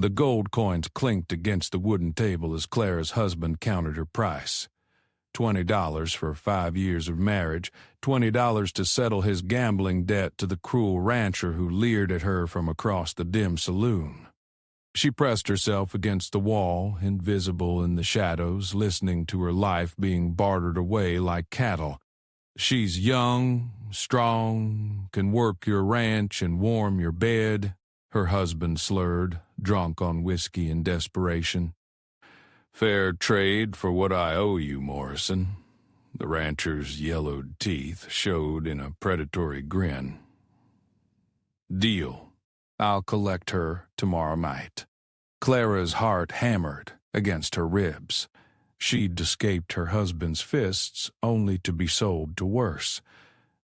The gold coins clinked against the wooden table as Clara's husband counted her price. $20 for 5 years of marriage, $20 to settle his gambling debt to the cruel rancher who leered at her from across the dim saloon. She pressed herself against the wall, invisible in the shadows, listening to her life being bartered away like cattle. She's young, strong, can work your ranch and warm your bed, her husband slurred, drunk on whiskey and desperation. Fair trade for what I owe you, Morrison. The rancher's yellowed teeth showed in a predatory grin. Deal. I'll collect her tomorrow night. Clara's heart hammered against her ribs. She'd escaped her husband's fists only to be sold to worse.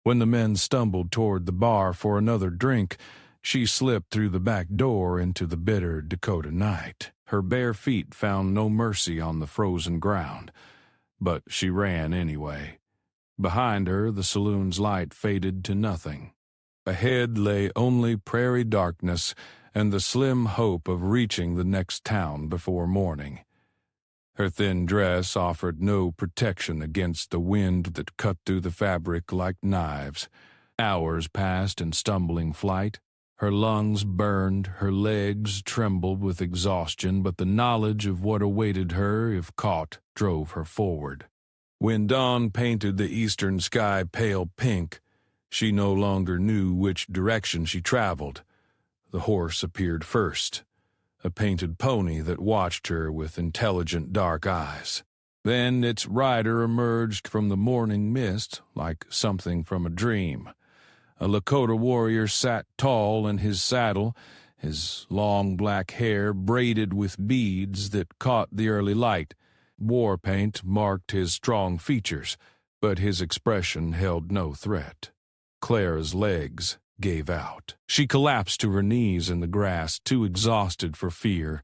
When the men stumbled toward the bar for another drink, she slipped through the back door into the bitter Dakota night. Her bare feet found no mercy on the frozen ground, but she ran anyway. Behind her, the saloon's light faded to nothing. Ahead lay only prairie darkness and the slim hope of reaching the next town before morning. Her thin dress offered no protection against the wind that cut through the fabric like knives. Hours passed in stumbling flight. Her lungs burned, her legs trembled with exhaustion, but the knowledge of what awaited her if caught drove her forward. When dawn painted the eastern sky pale pink, she no longer knew which direction she traveled. The horse appeared first, a painted pony that watched her with intelligent dark eyes. Then its rider emerged from the morning mist like something from a dream. A Lakota warrior sat tall in his saddle, his long black hair braided with beads that caught the early light. War paint marked his strong features, but his expression held no threat. Clara's legs gave out. She collapsed to her knees in the grass, too exhausted for fear.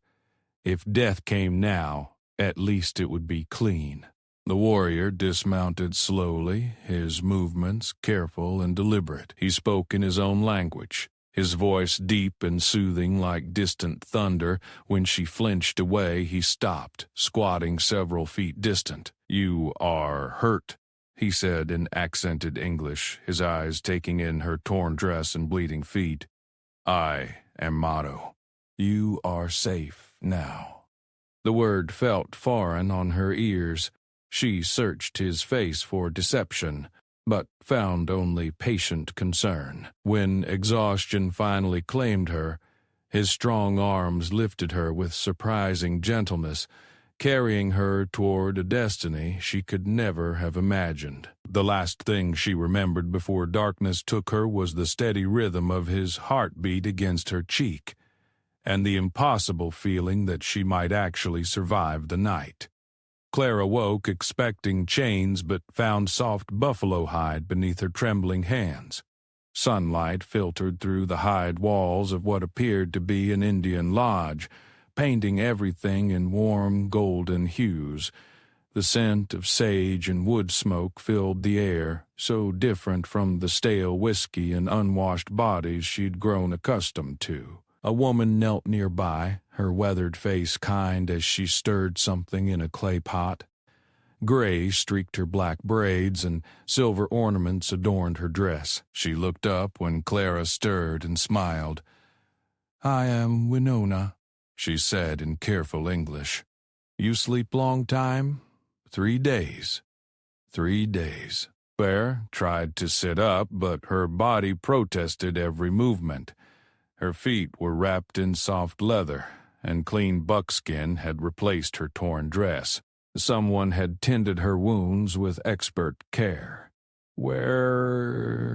If death came now, at least it would be clean. The warrior dismounted slowly, his movements careful and deliberate. He spoke in his own language, his voice deep and soothing like distant thunder. When she flinched away, he stopped, squatting several feet distant. "You are hurt," he said in accented English, his eyes taking in her torn dress and bleeding feet. "I am Mato. You are safe now." The word felt foreign on her ears. She searched his face for deception, but found only patient concern. When exhaustion finally claimed her, his strong arms lifted her with surprising gentleness, carrying her toward a destiny she could never have imagined. The last thing she remembered before darkness took her was the steady rhythm of his heartbeat against her cheek, and the impossible feeling that she might actually survive the night. Clara woke expecting chains but found soft buffalo hide beneath her trembling hands. Sunlight filtered through the hide walls of what appeared to be an Indian lodge, painting everything in warm golden hues. The scent of sage and wood smoke filled the air, so different from the stale whiskey and unwashed bodies she'd grown accustomed to. A woman knelt nearby, her weathered face kind as she stirred something in a clay pot. Gray streaked her black braids, and silver ornaments adorned her dress. She looked up when Clara stirred and smiled. "I am Winona," she said in careful English. "You sleep long time?" 3 days. 3 days. Claire tried to sit up, but her body protested every movement. Her feet were wrapped in soft leather, and clean buckskin had replaced her torn dress. Someone had tended her wounds with expert care. "Where?"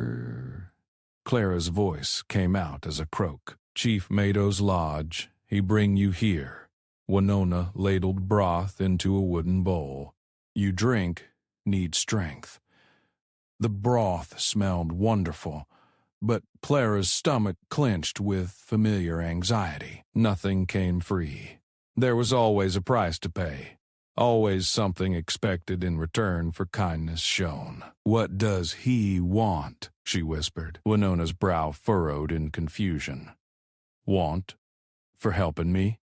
Clara's voice came out as a croak. "Chief Mato's lodge. He bring you here." Winona ladled broth into a wooden bowl. "You drink, need strength." The broth smelled wonderful, but Clara's stomach clenched with familiar anxiety. Nothing came free. There was always a price to pay, always something expected in return for kindness shown. "What does he want?" she whispered. Winona's brow furrowed in confusion. "Want? For helping me?"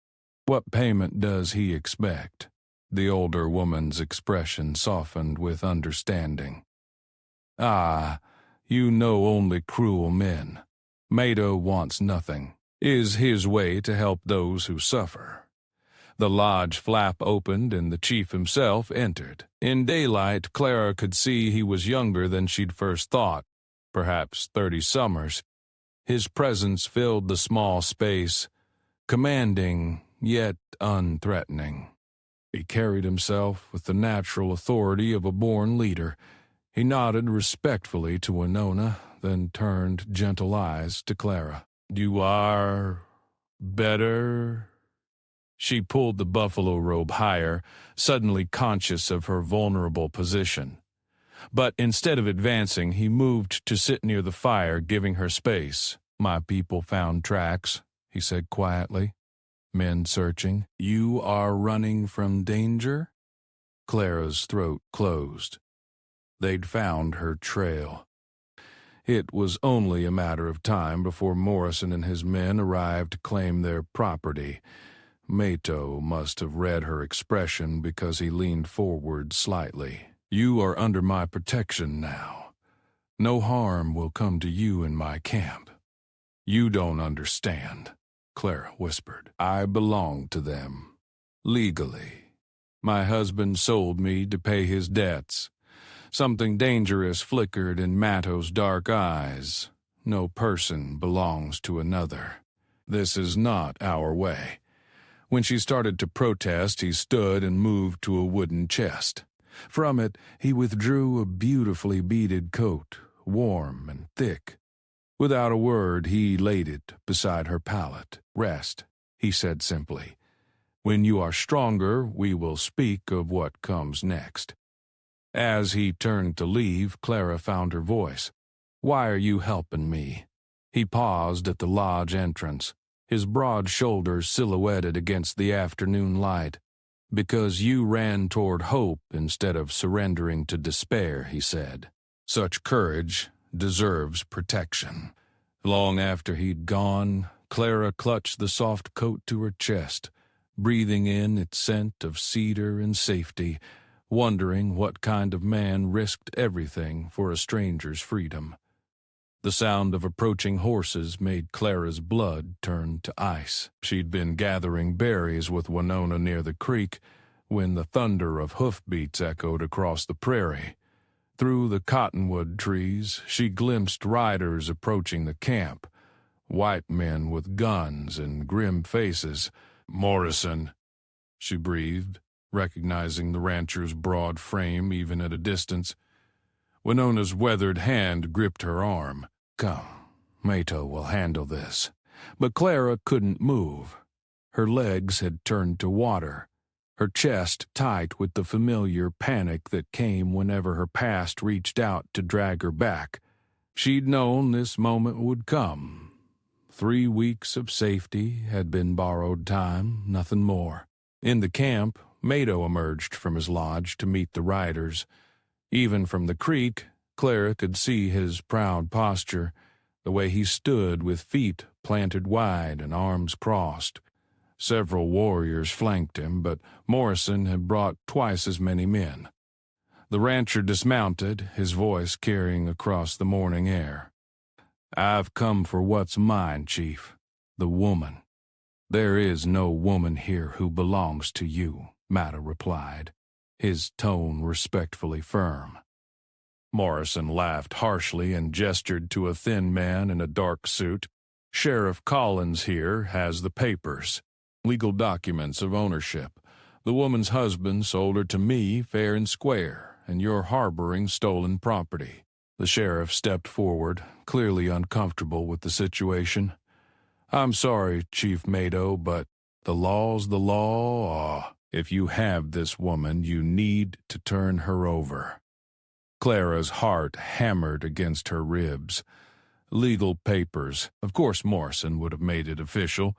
What payment does he expect? The older woman's expression softened with understanding. Ah, you know only cruel men. Mato wants nothing. Is his way to help those who suffer. The lodge flap opened and the chief himself entered. In daylight, Clara could see he was younger than she'd first thought, perhaps 30 summers. His presence filled the small space, commanding yet unthreatening. He carried himself with the natural authority of a born leader. He nodded respectfully to Winona, then turned gentle eyes to Clara. You are better? She pulled the buffalo robe higher, suddenly conscious of her vulnerable position. But instead of advancing, he moved to sit near the fire, giving her space. My people found tracks, he said quietly. Men searching. You are running from danger? Clara's throat closed. They'd found her trail. It was only a matter of time before Morrison and his men arrived to claim their property. Mato must have read her expression because he leaned forward slightly. You are under my protection now. No harm will come to you in my camp. You don't understand, Clara whispered. I belong to them. Legally. My husband sold me to pay his debts. Something dangerous flickered in Mato's dark eyes. No person belongs to another. This is not our way. When she started to protest, he stood and moved to a wooden chest. From it, he withdrew a beautifully beaded coat, warm and thick. Without a word, he laid it beside her pallet. Rest, he said simply. When you are stronger, we will speak of what comes next. As he turned to leave, Clara found her voice. Why are you helping me? He paused at the lodge entrance, his broad shoulders silhouetted against the afternoon light. Because you ran toward hope instead of surrendering to despair, he said. Such courage deserves protection. Long after he'd gone, Clara clutched the soft coat to her chest, breathing in its scent of cedar and safety, wondering what kind of man risked everything for a stranger's freedom. The sound of approaching horses made Clara's blood turn to ice. She'd been gathering berries with Winona near the creek when the thunder of hoofbeats echoed across the prairie. Through the cottonwood trees, she glimpsed riders approaching the camp, white men with guns and grim faces. Morrison, she breathed, recognizing the rancher's broad frame even at a distance. Winona's weathered hand gripped her arm. Come, Mato will handle this. But Clara couldn't move. Her legs had turned to water, her chest tight with the familiar panic that came whenever her past reached out to drag her back. She'd known this moment would come. 3 weeks of safety had been borrowed time, nothing more. In the camp, Mato emerged from his lodge to meet the riders. Even from the creek, Clara could see his proud posture, the way he stood with feet planted wide and arms crossed. Several warriors flanked him, but Morrison had brought twice as many men. The rancher dismounted, his voice carrying across the morning air. I've come for what's mine, Chief. The woman. There is no woman here who belongs to you, Mato replied, his tone respectfully firm. Morrison laughed harshly and gestured to a thin man in a dark suit. Sheriff Collins here has the papers, legal documents of ownership. The woman's husband sold her to me fair and square, and you're harboring stolen property. The sheriff stepped forward, clearly uncomfortable with the situation. I'm sorry, Chief Mato, but the law's the law. If you have this woman, you need to turn her over. Clara's heart hammered against her ribs. Legal papers. Of course Morrison would have made it official.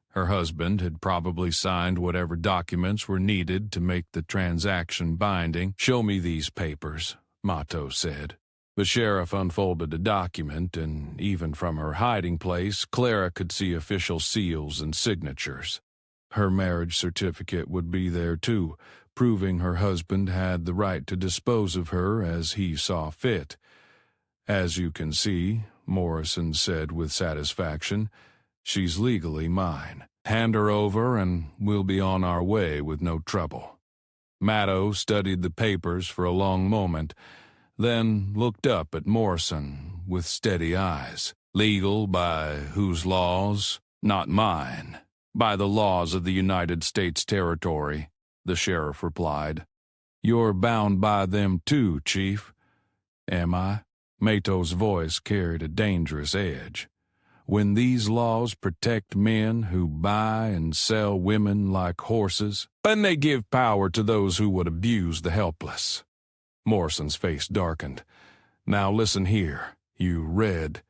Her husband had probably signed whatever documents were needed to make the transaction binding. Show me these papers, Mato said. The sheriff unfolded a document, and even from her hiding place, Clara could see official seals and signatures. Her marriage certificate would be there too, proving her husband had the right to dispose of her as he saw fit. As you can see, Morrison said with satisfaction, she's legally mine. Hand her over and we'll be on our way with no trouble. Matto studied the papers for a long moment, then looked up at Morrison with steady eyes. Legal by whose laws? Not mine. By the laws of the United States territory, the sheriff replied. You're bound by them too, Chief. Am I? Mato's voice carried a dangerous edge. When these laws protect men who buy and sell women like horses, and they give power to those who would abuse the helpless. Morrison's face darkened. Now listen here, you red.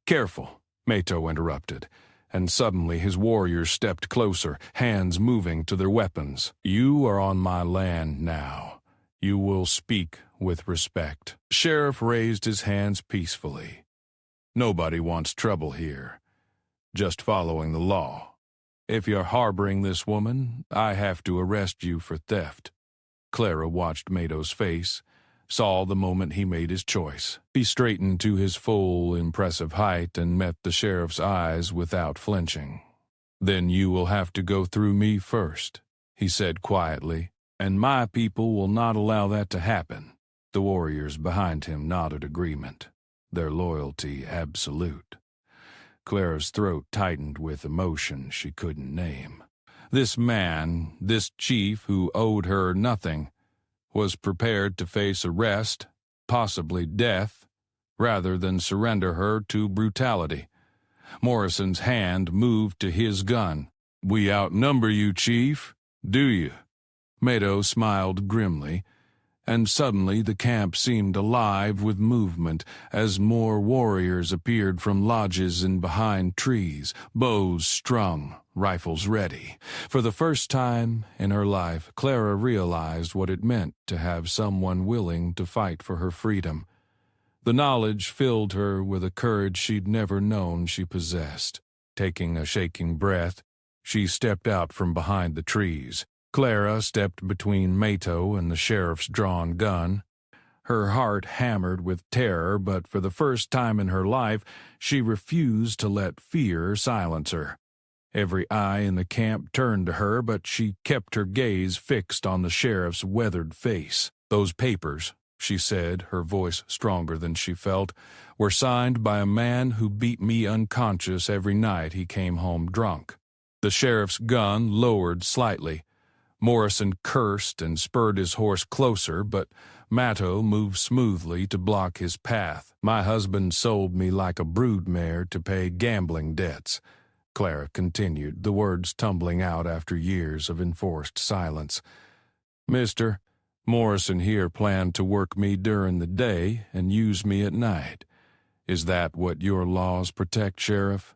Careful, Mato interrupted, and suddenly his warriors stepped closer, hands moving to their weapons. You are on my land now. You will speak with respect. Sheriff raised his hands peacefully. Nobody wants trouble here. Just following the law. If you're harboring this woman, I have to arrest you for theft. Clara watched Mato's face, saw the moment he made his choice. He straightened to his full, impressive height and met the sheriff's eyes without flinching. Then you will have to go through me first, he said quietly, and my people will not allow that to happen. The warriors behind him nodded agreement, their loyalty absolute. Clara's throat tightened with emotion she couldn't name. This man, this chief who owed her nothing, was prepared to face arrest, possibly death, rather than surrender her to brutality. Morrison's hand moved to his gun. We outnumber you, Chief, do you? Mato smiled grimly, and suddenly the camp seemed alive with movement as more warriors appeared from lodges and behind trees, bows strung, rifles ready. For the first time in her life, Clara realized what it meant to have someone willing to fight for her freedom. The knowledge filled her with a courage she'd never known she possessed. Taking a shaking breath, she stepped out from behind the trees. Clara stepped between Mato and the sheriff's drawn gun. Her heart hammered with terror, but for the first time in her life, she refused to let fear silence her. Every eye in the camp turned to her, but she kept her gaze fixed on the sheriff's weathered face. Those papers, she said, her voice stronger than she felt, were signed by a man who beat me unconscious every night he came home drunk. The sheriff's gun lowered slightly. Morrison cursed and spurred his horse closer, but Mato moved smoothly to block his path. My husband sold me like a broodmare to pay gambling debts, Clara continued, the words tumbling out after years of enforced silence. Mister, Morrison here planned to work me during the day and use me at night. Is that what your laws protect, Sheriff?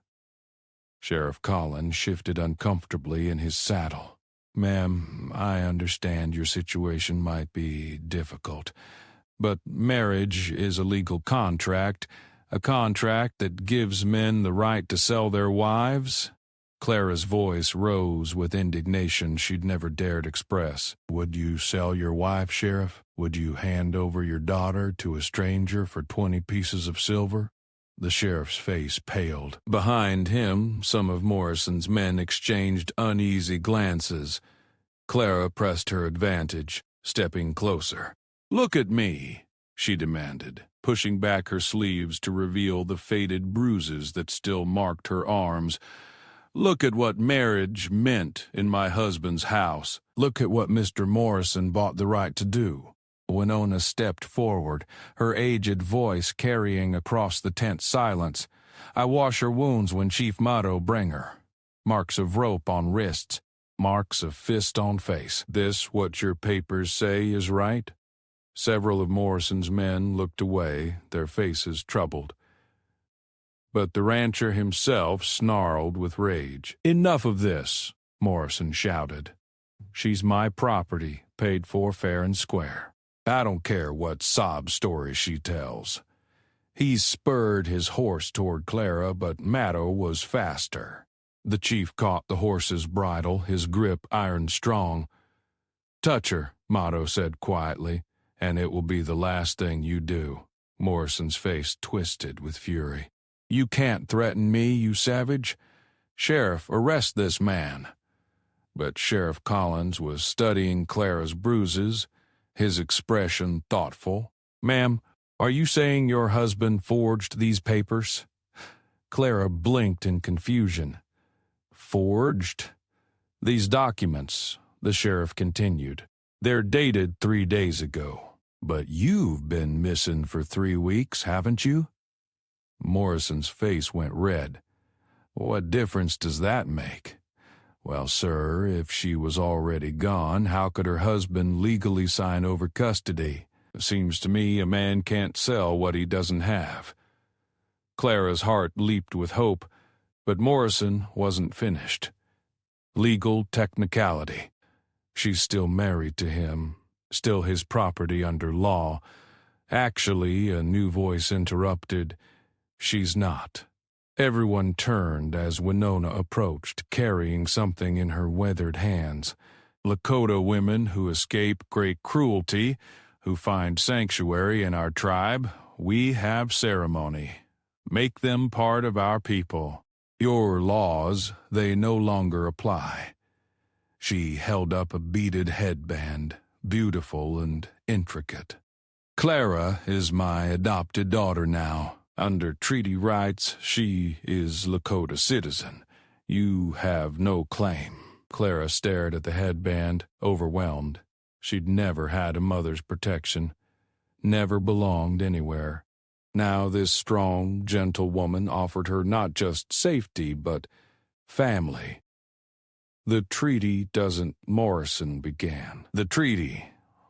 Sheriff Collins shifted uncomfortably in his saddle. Ma'am, I understand your situation might be difficult, but marriage is a legal contract, a contract that gives men the right to sell their wives. Clara's voice rose with indignation she'd never dared express. Would you sell your wife, Sheriff? Would you hand over your daughter to a stranger for 20 pieces of silver? The sheriff's face paled. Behind him, some of Morrison's men exchanged uneasy glances. Clara pressed her advantage, stepping closer. Look at me, she demanded, pushing back her sleeves to reveal the faded bruises that still marked her arms. Look at what marriage meant in my husband's house. Look at what Mr. Morrison bought the right to do. Winona stepped forward, her aged voice carrying across the tense silence. I wash her wounds when Chief Mato bring her. Marks of rope on wrists, marks of fist on face. This what your papers say is right? Several of Morrison's men looked away, their faces troubled. But the rancher himself snarled with rage. Enough of this, Morrison shouted. She's my property, paid for fair and square. I don't care what sob story she tells. He spurred his horse toward Clara, but Mato was faster. The chief caught the horse's bridle, his grip iron strong. "Touch her," Motto said quietly, "and it will be the last thing you do." Morrison's face twisted with fury. "You can't threaten me, you savage. Sheriff, arrest this man." But Sheriff Collins was studying Clara's bruises, his expression thoughtful. "Ma'am, are you saying your husband forged these papers?" Clara blinked in confusion. "Forged? These documents," the sheriff continued, "they're dated 3 days ago. But you've been missing for 3 weeks, haven't you?" Morrison's face went red. "What difference does that make?" "Well, sir, if she was already gone, how could her husband legally sign over custody? It seems to me a man can't sell what he doesn't have." Clara's heart leaped with hope, but Morrison wasn't finished. Legal technicality. She's still married to him, still his property under law. Actually, a new voice interrupted, "She's not." Everyone turned as Winona approached, carrying something in her weathered hands. Lakota women who escape great cruelty, who find sanctuary in our tribe, we have ceremony. Make them part of our people. Your laws, they no longer apply. She held up a beaded headband, beautiful and intricate. "Clara is my adopted daughter now. Under treaty rights, she is Lakota citizen. You have no claim." Clara stared at the headband, overwhelmed. She'd never had a mother's protection, never belonged anywhere. Now this strong, gentle woman offered her not just safety, but family. "The treaty doesn't," Morrison began. "The treaty,"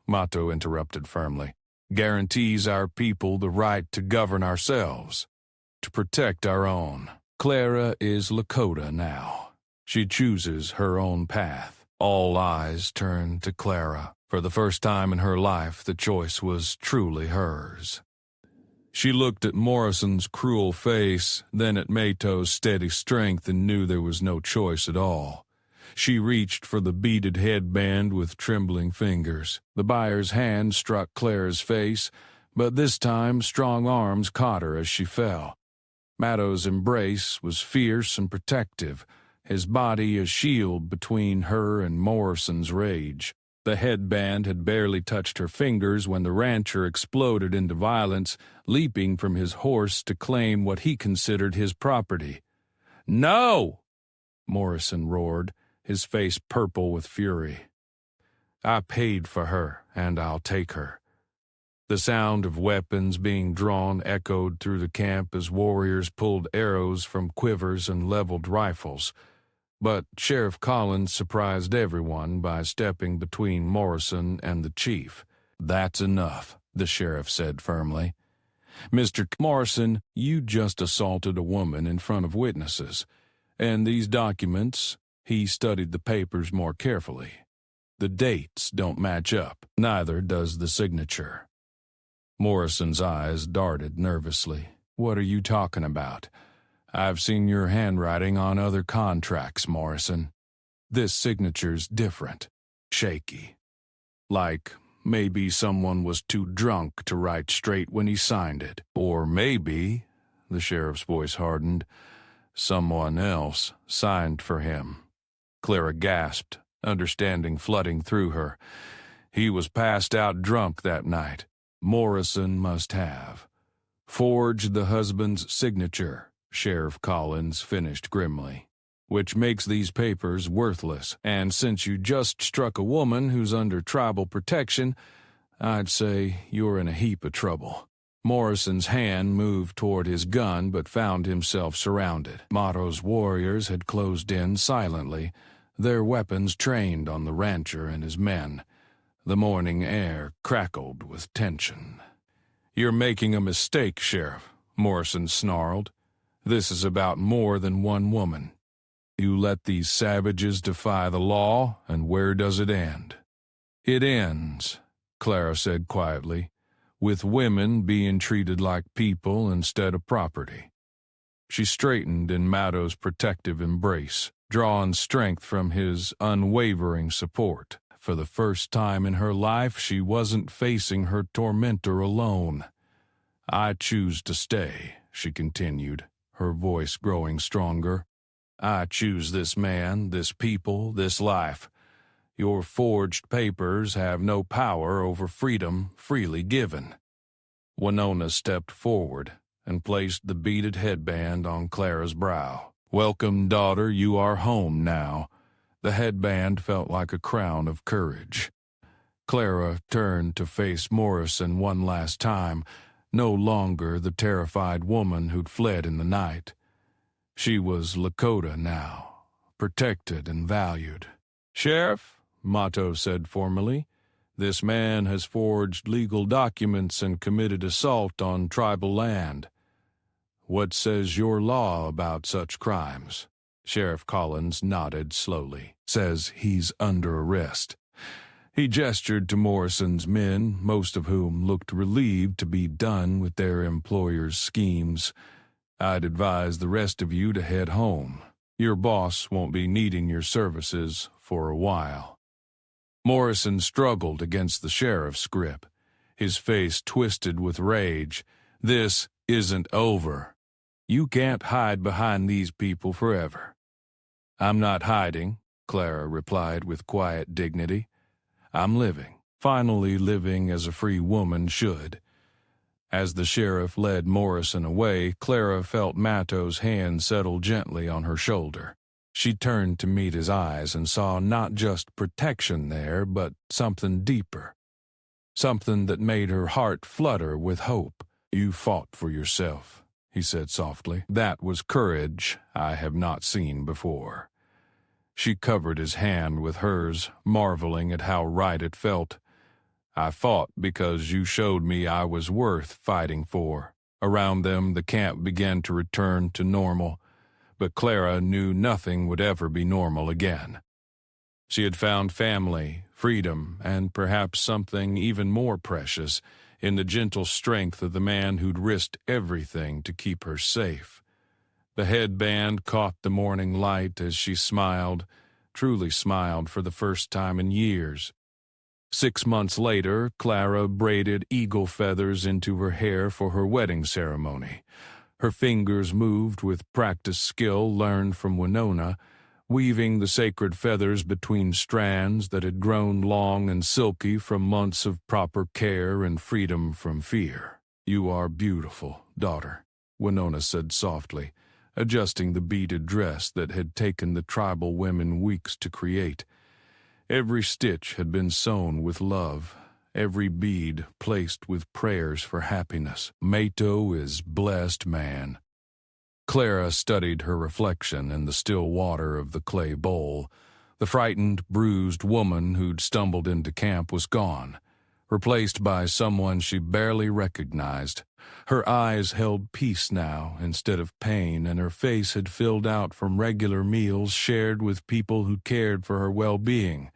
Motto interrupted firmly, "guarantees our people the right to govern ourselves, to protect our own. Clara is Lakota now. She chooses her own path." All eyes turned to Clara. For the first time in her life, the choice was truly hers. She looked at Morrison's cruel face, then at Mato's steady strength, and knew there was no choice at all. She reached for the beaded headband with trembling fingers. The buyer's hand struck Clara's face, but this time strong arms caught her as she fell. Mato's embrace was fierce and protective, his body a shield between her and Morrison's rage. The headband had barely touched her fingers when the rancher exploded into violence, leaping from his horse to claim what he considered his property. "No!" Morrison roared, his face purple with fury. "I paid for her, and I'll take her." The sound of weapons being drawn echoed through the camp as warriors pulled arrows from quivers and leveled rifles. But Sheriff Collins surprised everyone by stepping between Morrison and the chief. "That's enough," the sheriff said firmly. "Mr. Morrison, you just assaulted a woman in front of witnesses. And these documents," he studied the papers more carefully, "the dates don't match up. Neither does the signature." Morrison's eyes darted nervously. "What are you talking about? I've seen your handwriting on other contracts, Morrison. This signature's different, shaky. Like maybe someone was too drunk to write straight when he signed it. Or maybe," the sheriff's voice hardened, "someone else signed for him." Clara gasped, understanding flooding through her. He was passed out drunk that night. Morrison must have forged the husband's signature, Sheriff Collins finished grimly, "which makes these papers worthless. And since you just struck a woman who's under tribal protection, I'd say you're in a heap of trouble." Morrison's hand moved toward his gun but found himself surrounded. Motto's warriors had closed in silently, their weapons trained on the rancher and his men. The morning air crackled with tension. "You're making a mistake, Sheriff," Morrison snarled. "This is about more than one woman. You let these savages defy the law, and where does it end?" "It ends," Clara said quietly, "with women being treated like people instead of property." She straightened in Matto's protective embrace, drawing strength from his unwavering support. For the first time in her life, she wasn't facing her tormentor alone. "I choose to stay," she continued, her voice growing stronger. "I choose this man, this people, this life. Your forged papers have no power over freedom freely given." Winona stepped forward and placed the beaded headband on Clara's brow. "Welcome, daughter, you are home now." The headband felt like a crown of courage. Clara turned to face Morrison one last time, no longer the terrified woman who'd fled in the night. She was Lakota now, protected and valued. "Sheriff," Matto said formally, "this man has forged legal documents and committed assault on tribal land. What says your law about such crimes?" Sheriff Collins nodded slowly. "Says he's under arrest." He gestured to Morrison's men, most of whom looked relieved to be done with their employer's schemes. "I'd advise the rest of you to head home. Your boss won't be needing your services for a while." Morrison struggled against the sheriff's grip, his face twisted with rage. "This isn't over. You can't hide behind these people forever." "I'm not hiding," Clara replied with quiet dignity. "I'm living, finally living as a free woman should." As the sheriff led Morrison away, Clara felt Matto's hand settle gently on her shoulder. She turned to meet his eyes and saw not just protection there, but something deeper. Something that made her heart flutter with hope. "You fought for yourself," he said softly. "That was courage I have not seen before." She covered his hand with hers, marveling at how right it felt. "I fought because you showed me I was worth fighting for." Around them, the camp began to return to normal, but Clara knew nothing would ever be normal again. She had found family, freedom, and perhaps something even more precious in the gentle strength of the man who'd risked everything to keep her safe. The headband caught the morning light as she smiled, truly smiled for the first time in years. 6 months later, Clara braided eagle feathers into her hair for her wedding ceremony. Her fingers moved with practiced skill learned from Winona, weaving the sacred feathers between strands that had grown long and silky from months of proper care and freedom from fear. "You are beautiful, daughter," Winona said softly, adjusting the beaded dress that had taken the tribal women weeks to create. Every stitch had been sewn with love, every bead placed with prayers for happiness. "Mato is blessed man." Clara studied her reflection in the still water of the clay bowl. The frightened, bruised woman who'd stumbled into camp was gone, replaced by someone she barely recognized. Her eyes held peace now instead of pain, and her face had filled out from regular meals shared with people who cared for her well-being.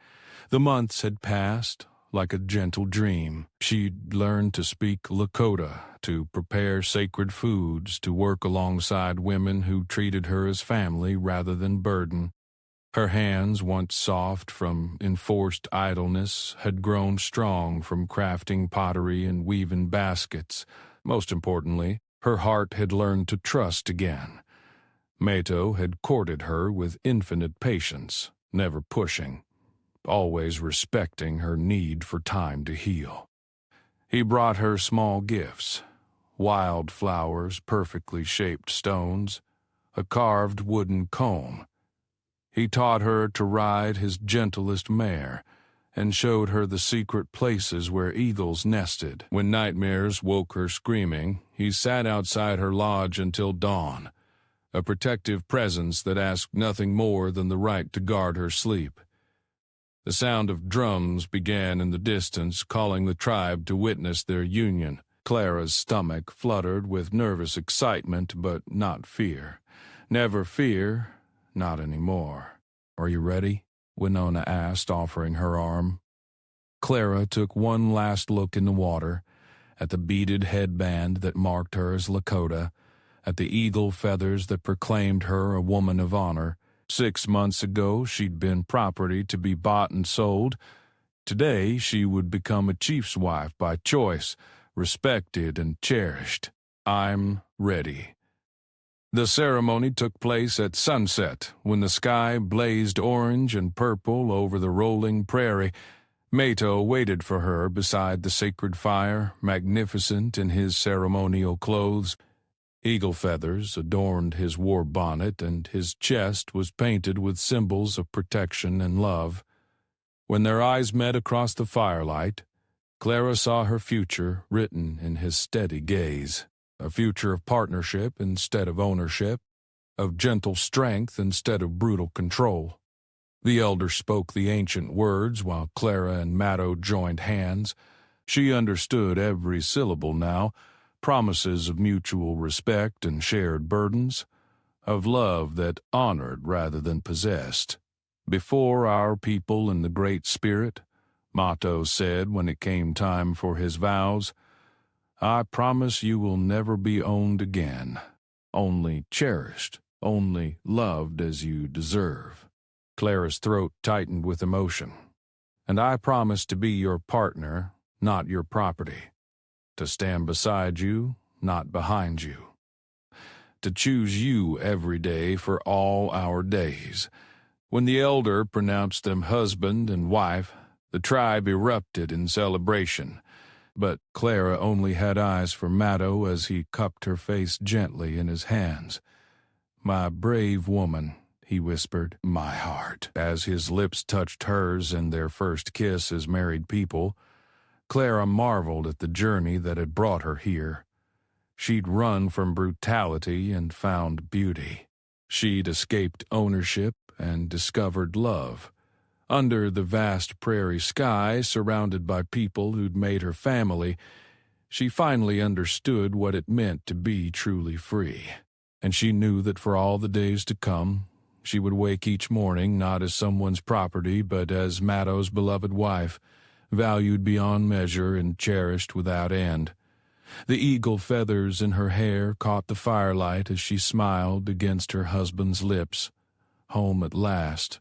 The months had passed like a gentle dream. She'd learned to speak Lakota, to prepare sacred foods, to work alongside women who treated her as family rather than burden. Her hands, once soft from enforced idleness, had grown strong from crafting pottery and weaving baskets. Most importantly, her heart had learned to trust again. Mato had courted her with infinite patience, never pushing, always respecting her need for time to heal. He brought her small gifts, wild flowers, perfectly shaped stones, a carved wooden comb. He taught her to ride his gentlest mare, and showed her the secret places where eagles nested. When nightmares woke her screaming, he sat outside her lodge until dawn, a protective presence that asked nothing more than the right to guard her sleep. The sound of drums began in the distance, calling the tribe to witness their union. Clara's stomach fluttered with nervous excitement, but not fear. Never fear, not anymore. "Are you ready?" Winona asked, offering her arm. Clara took one last look in the water, at the beaded headband that marked her as Lakota, at the eagle feathers that proclaimed her a woman of honor. 6 months ago, she'd been property to be bought and sold. Today, she would become a chief's wife by choice, respected and cherished. I'm ready. The ceremony took place at sunset, when the sky blazed orange and purple over the rolling prairie. Mato waited for her beside the sacred fire, magnificent in his ceremonial clothes. Eagle feathers adorned his war bonnet, and his chest was painted with symbols of protection and love. When their eyes met across the firelight, Clara saw her future written in his steady gaze, a future of partnership instead of ownership, of gentle strength instead of brutal control. The elder spoke the ancient words while Clara and Mato joined hands. She understood every syllable now, promises of mutual respect and shared burdens, of love that honored rather than possessed. Before our people in the Great Spirit, Mato said when it came time for his vows, I promise you will never be owned again, only cherished, only loved as you deserve. Clara's throat tightened with emotion. And I promise to be your partner, not your property. To stand beside you, not behind you. To choose you every day for all our days. When the elder pronounced them husband and wife, the tribe erupted in celebration. But Clara only had eyes for Mato as he cupped her face gently in his hands. My brave woman, he whispered, my heart. As his lips touched hers in their first kiss as married people, Clara marveled at the journey that had brought her here. She'd run from brutality and found beauty. She'd escaped ownership and discovered love. Under the vast prairie sky, surrounded by people who'd made her family, she finally understood what it meant to be truly free. And she knew that for all the days to come, she would wake each morning not as someone's property, but as Mato's beloved wife, valued beyond measure and cherished without end. The eagle feathers in her hair caught the firelight as she smiled against her husband's lips. Home at last,